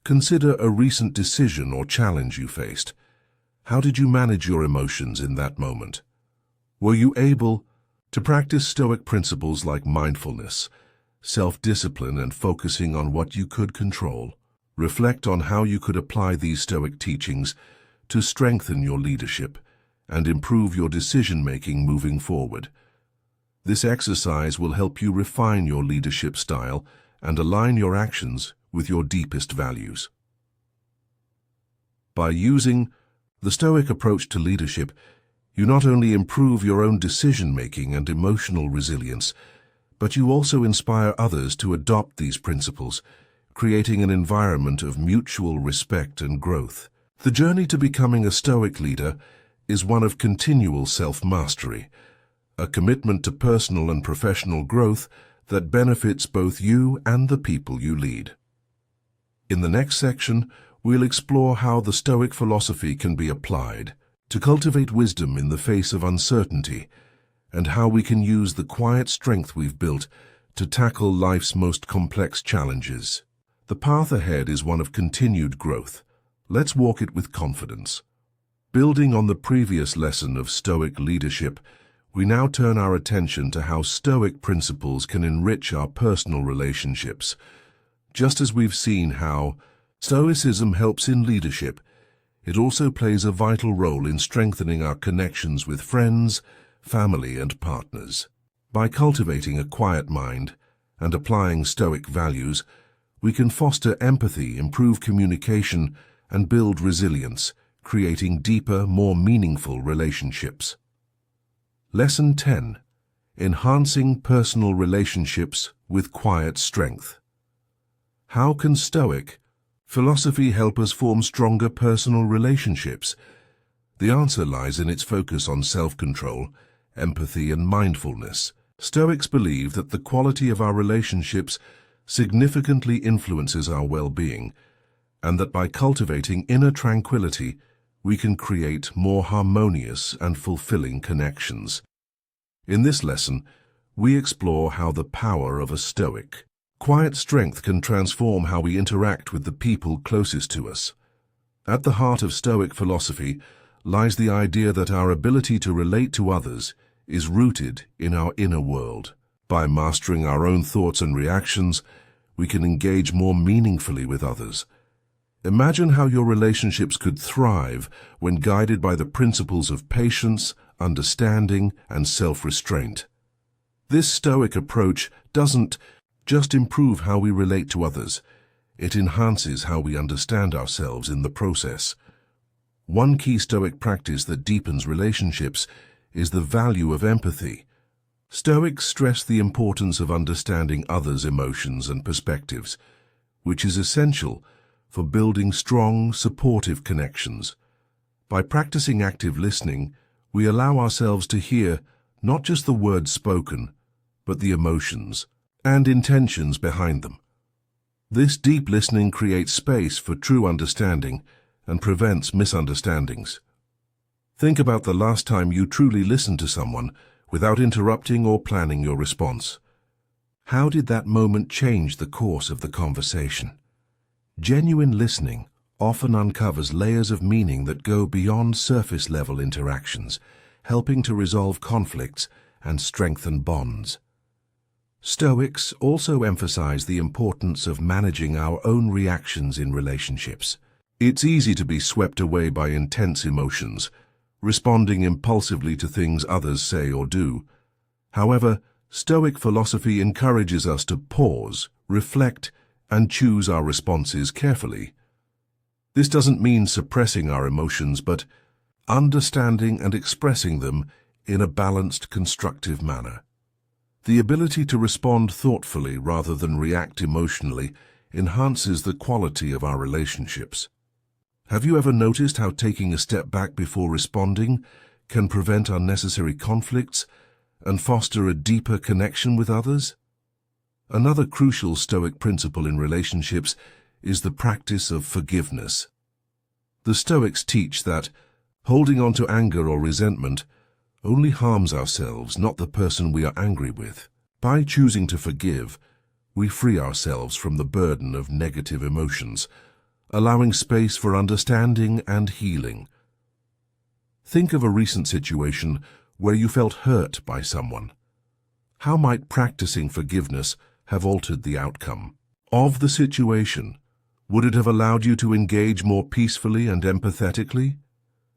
A: Consider a recent decision or challenge you faced. How did you manage your emotions in that moment? Were you able to practice Stoic principles like mindfulness, self-discipline, and focusing on what you could control? Reflect on how you could apply these Stoic teachings to strengthen your leadership and improve your decision-making moving forward. This exercise will help you refine your leadership style and align your actions with your deepest values. By using the Stoic approach to leadership, you not only improve your own decision-making and emotional resilience, but you also inspire others to adopt these principles, creating an environment of mutual respect and growth. The journey to becoming a Stoic leader is one of continual self-mastery, a commitment to personal and professional growth that benefits both you and the people you lead. In the next section, we'll explore how the Stoic philosophy can be applied to cultivate wisdom in the face of uncertainty, and how we can use the quiet strength we've built to tackle life's most complex challenges. The path ahead is one of continued growth. Let's walk it with confidence. Building on the previous lesson of Stoic leadership, we now turn our attention to how Stoic principles can enrich our personal relationships. Just as we've seen how Stoicism helps in leadership, it also plays a vital role in strengthening our connections with friends, family, and partners. By cultivating a quiet mind and applying Stoic values, we can foster empathy, improve communication, and build resilience, creating deeper, more meaningful relationships. Lesson 10. Enhancing personal relationships with quiet strength. How can Stoic philosophy help us form stronger personal relationships? The answer lies in its focus on self-control, empathy, and mindfulness. Stoics believe that the quality of our relationships significantly influences our well-being, and that by cultivating inner tranquility, we can create more harmonious and fulfilling connections. In this lesson, we explore how the power of a Stoic quiet strength can transform how we interact with the people closest to us. At the heart of Stoic philosophy lies the idea that our ability to relate to others is rooted in our inner world. By mastering our own thoughts and reactions, we can engage more meaningfully with others. Imagine how your relationships could thrive when guided by the principles of patience, understanding, and self-restraint. This Stoic approach doesn't just improve how we relate to others, it enhances how we understand ourselves in the process. One key Stoic practice that deepens relationships is the value of empathy. Stoics stress the importance of understanding others' emotions and perspectives, which is essential for building strong, supportive connections. By practicing active listening, we allow ourselves to hear not just the words spoken, but the emotions and intentions behind them. This deep listening creates space for true understanding and prevents misunderstandings. Think about the last time you truly listened to someone without interrupting or planning your response. How did that moment change the course of the conversation? Genuine listening often uncovers layers of meaning that go beyond surface-level interactions, helping to resolve conflicts and strengthen bonds. Stoics also emphasize the importance of managing our own reactions in relationships. It's easy to be swept away by intense emotions, responding impulsively to things others say or do. However, Stoic philosophy encourages us to pause, reflect, and choose our responses carefully. This doesn't mean suppressing our emotions, but understanding and expressing them in a balanced, constructive manner. The ability to respond thoughtfully rather than react emotionally enhances the quality of our relationships. Have you ever noticed how taking a step back before responding can prevent unnecessary conflicts and foster a deeper connection with others? Another crucial Stoic principle in relationships is the practice of forgiveness. The Stoics teach that holding on to anger or resentment only harms ourselves, not the person we are angry with. By choosing to forgive, we free ourselves from the burden of negative emotions, allowing space for understanding and healing. Think of a recent situation where you felt hurt by someone. How might practicing forgiveness have altered the outcome of the situation? Would it have allowed you to engage more peacefully and empathetically?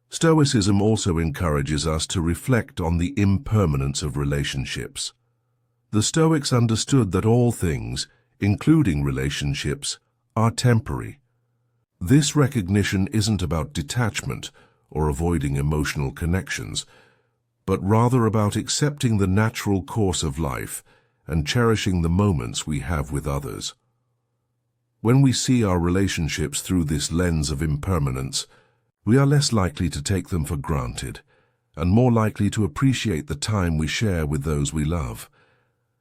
A: Stoicism also encourages us to reflect on the impermanence of relationships. The Stoics understood that all things, including relationships, are temporary. This recognition isn't about detachment or avoiding emotional connections, but rather about accepting the natural course of life and cherishing the moments we have with others. When we see our relationships through this lens of impermanence, we are less likely to take them for granted and more likely to appreciate the time we share with those we love.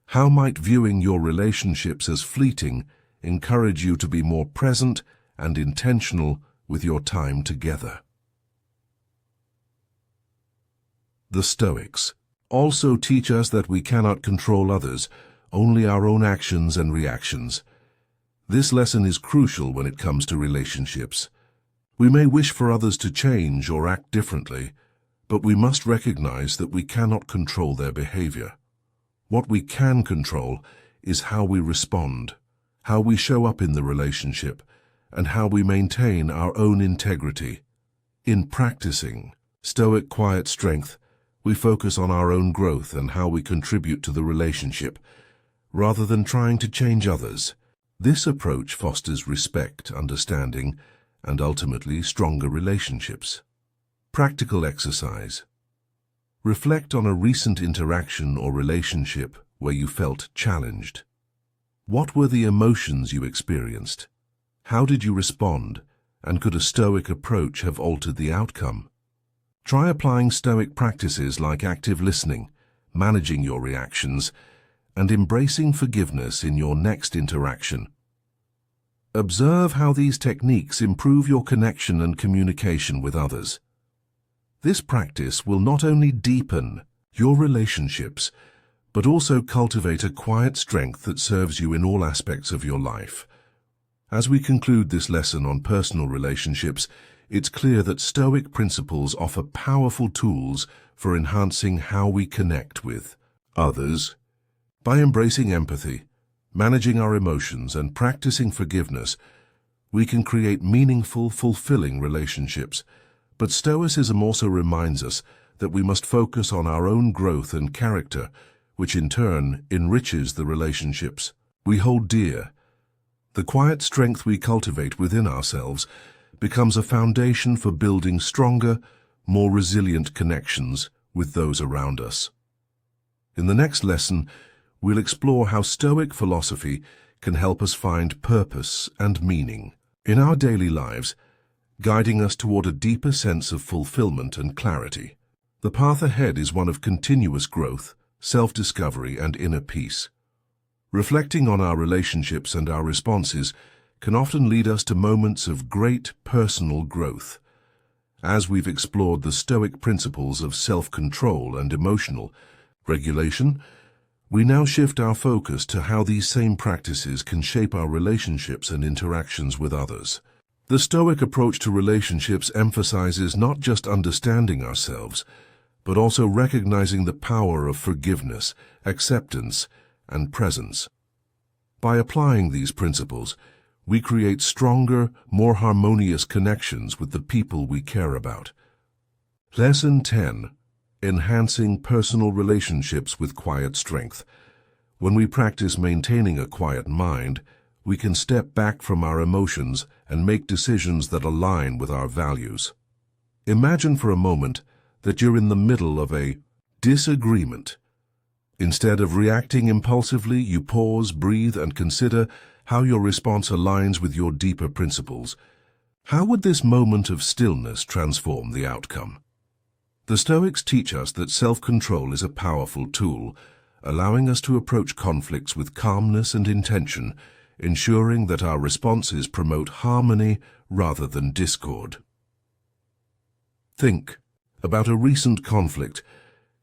A: How might viewing your relationships as fleeting encourage you to be more present and intentional with your time together? The Stoics also teach us that we cannot control others, only our own actions and reactions. This lesson is crucial when it comes to relationships. We may wish for others to change or act differently, but we must recognize that we cannot control their behavior. What we can control is how we respond, how we show up in the relationship, and how we maintain our own integrity. In practicing Stoic quiet strength, we focus on our own growth and how we contribute to the relationship, rather than trying to change others. This approach fosters respect, understanding, and ultimately stronger relationships. Practical exercise. Reflect on a recent interaction or relationship where you felt challenged. What were the emotions you experienced? How did you respond? And could a Stoic approach have altered the outcome? Try applying Stoic practices like active listening, managing your reactions, and embracing forgiveness in your next interaction. Observe how these techniques improve your connection and communication with others. This practice will not only deepen your relationships, but also cultivate a quiet strength that serves you in all aspects of your life. As we conclude this lesson on personal relationships, it's clear that Stoic principles offer powerful tools for enhancing how we connect with others. By embracing empathy, managing our emotions, and practicing forgiveness, we can create meaningful, fulfilling relationships. But Stoicism also reminds us that we must focus on our own growth and character, which in turn enriches the relationships we hold dear. The quiet strength we cultivate within ourselves becomes a foundation for building stronger, more resilient connections with those around us. In the next lesson, we'll explore how Stoic philosophy can help us find purpose and meaning in our daily lives, guiding us toward a deeper sense of fulfillment and clarity. The path ahead is one of continuous growth, self-discovery, and inner peace. Reflecting on our relationships and our responses can often lead us to moments of great personal growth. As we've explored the Stoic principles of self-control and emotional regulation, we now shift our focus to how these same practices can shape our relationships and interactions with others. The Stoic approach to relationships emphasizes not just understanding ourselves, but also recognizing the power of forgiveness, acceptance, and presence. By applying these principles, we create stronger, more harmonious connections with the people we care about. Lesson 10. Enhancing personal relationships with quiet strength. When we practice maintaining a quiet mind, we can step back from our emotions and make decisions that align with our values. Imagine for a moment that you're in the middle of a disagreement. Instead of reacting impulsively, you pause, breathe, and consider how your response aligns with your deeper principles. How would this moment of stillness transform the outcome? The Stoics teach us that self-control is a powerful tool, allowing us to approach conflicts with calmness and intention, ensuring that our responses promote harmony rather than discord. Think about a recent conflict.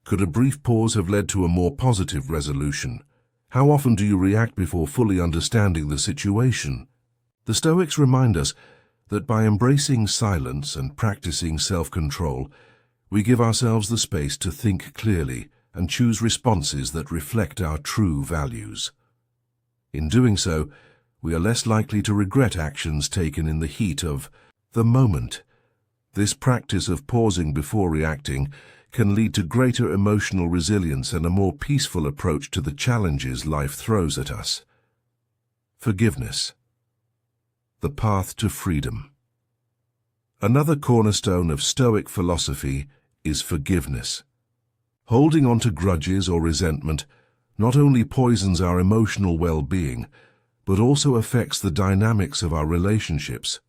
A: Could a brief pause have led to a more positive resolution? How often do you react before fully understanding the situation? The Stoics remind us that by embracing silence and practicing self-control, we give ourselves the space to think clearly and choose responses that reflect our true values. In doing so, we are less likely to regret actions taken in the heat of the moment. This practice of pausing before reacting can lead to greater emotional resilience and a more peaceful approach to the challenges life throws at us. Forgiveness. The path to freedom. Another cornerstone of Stoic philosophy is forgiveness. Holding on to grudges or resentment not only poisons our emotional well-being, but also affects the dynamics of our relationships.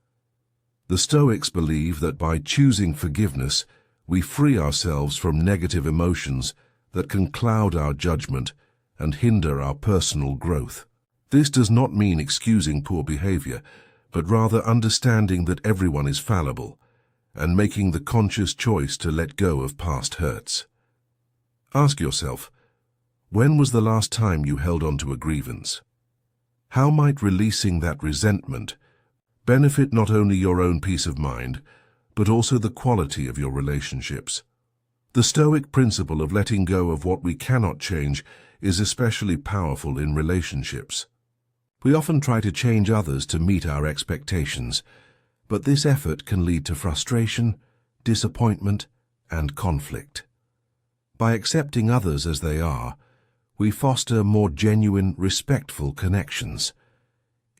A: The Stoics believe that by choosing forgiveness, we free ourselves from negative emotions that can cloud our judgment and hinder our personal growth. This does not mean excusing poor behavior, but rather understanding that everyone is fallible and making the conscious choice to let go of past hurts. Ask yourself, when was the last time you held on to a grievance? How might releasing that resentment benefit not only your own peace of mind, but also the quality of your relationships? The Stoic principle of letting go of what we cannot change is especially powerful in relationships. We often try to change others to meet our expectations, but this effort can lead to frustration, disappointment, and conflict. By accepting others as they are, we foster more genuine, respectful connections.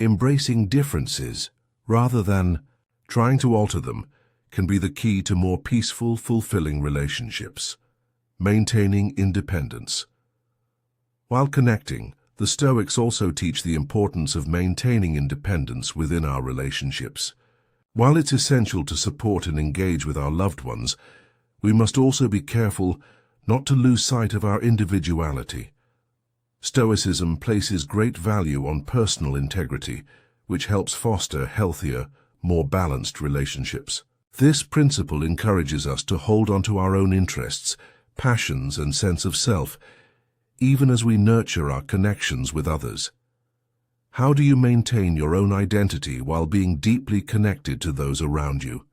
A: Embracing differences, rather than trying to alter them, can be the key to more peaceful, fulfilling relationships. Maintaining independence. While connecting, the Stoics also teach the importance of maintaining independence within our relationships. While it's essential to support and engage with our loved ones, we must also be careful not to lose sight of our individuality. Stoicism places great value on personal integrity, which helps foster healthier, more balanced relationships. This principle encourages us to hold on to our own interests, passions, and sense of self, even as we nurture our connections with others. How do you maintain your own identity while being deeply connected to those around you?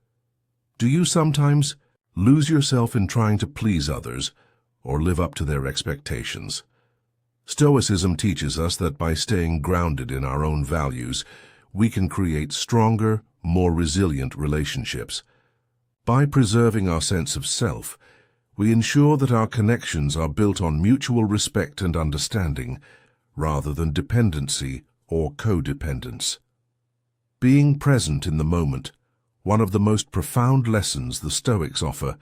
A: Do you sometimes lose yourself in trying to please others or live up to their expectations? Stoicism teaches us that by staying grounded in our own values, we can create stronger, more resilient relationships. By preserving our sense of self, we ensure that our connections are built on mutual respect and understanding, rather than dependency or codependence. Being present in the moment, one of the most profound lessons the Stoics offer,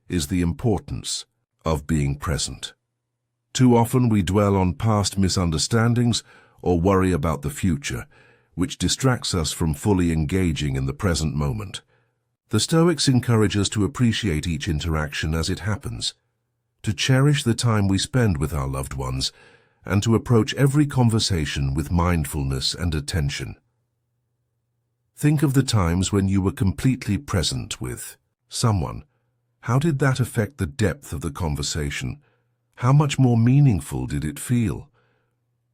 A: is the importance of being present. Too often we dwell on past misunderstandings or worry about the future, which distracts us from fully engaging in the present moment. The Stoics encourage us to appreciate each interaction as it happens, to cherish the time we spend with our loved ones, and to approach every conversation with mindfulness and attention. Think of the times when you were completely present with someone. How did that affect the depth of the conversation? How much more meaningful did it feel?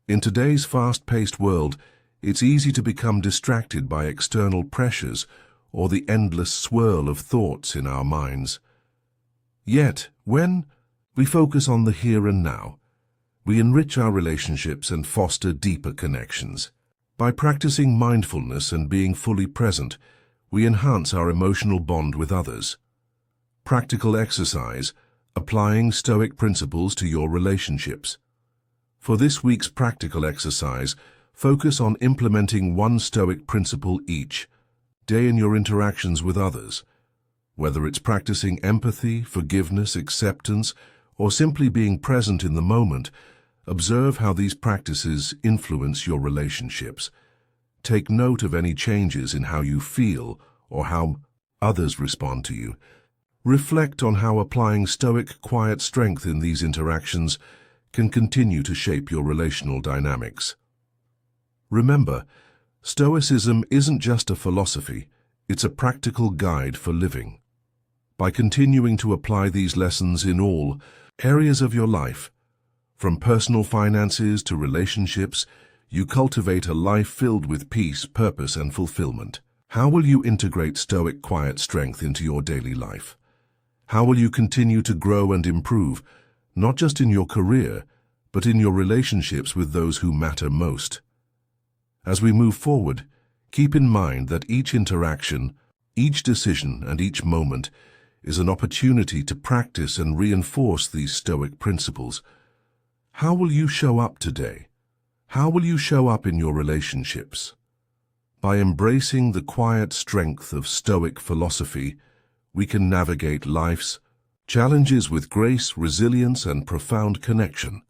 A: In today's fast-paced world, it's easy to become distracted by external pressures or the endless swirl of thoughts in our minds. Yet, when we focus on the here and now, we enrich our relationships and foster deeper connections. By practicing mindfulness and being fully present, we enhance our emotional bond with others. Practical exercise, applying Stoic principles to your relationships. For this week's practical exercise, focus on implementing one Stoic principle each day in your interactions with others. Whether it's practicing empathy, forgiveness, acceptance, or simply being present in the moment, Observe how these practices influence your relationships. Take note of any changes in how you feel or how others respond to you. Reflect on how applying Stoic quiet strength in these interactions can continue to shape your relational dynamics. Remember, Stoicism isn't just a philosophy, it's a practical guide for living. By continuing to apply these lessons in all areas of your life, from personal finances to relationships, you cultivate a life filled with peace, purpose, and fulfillment. How will you integrate Stoic quiet strength into your daily life? How will you continue to grow and improve, not just in your career, but in your relationships with those who matter most? As we move forward, keep in mind that each interaction, each decision, and each moment is an opportunity to practice and reinforce these Stoic principles. How will you show up today? How will you show up in your relationships? By embracing the quiet strength of Stoic philosophy, we can navigate life's challenges with grace, resilience, and profound connection.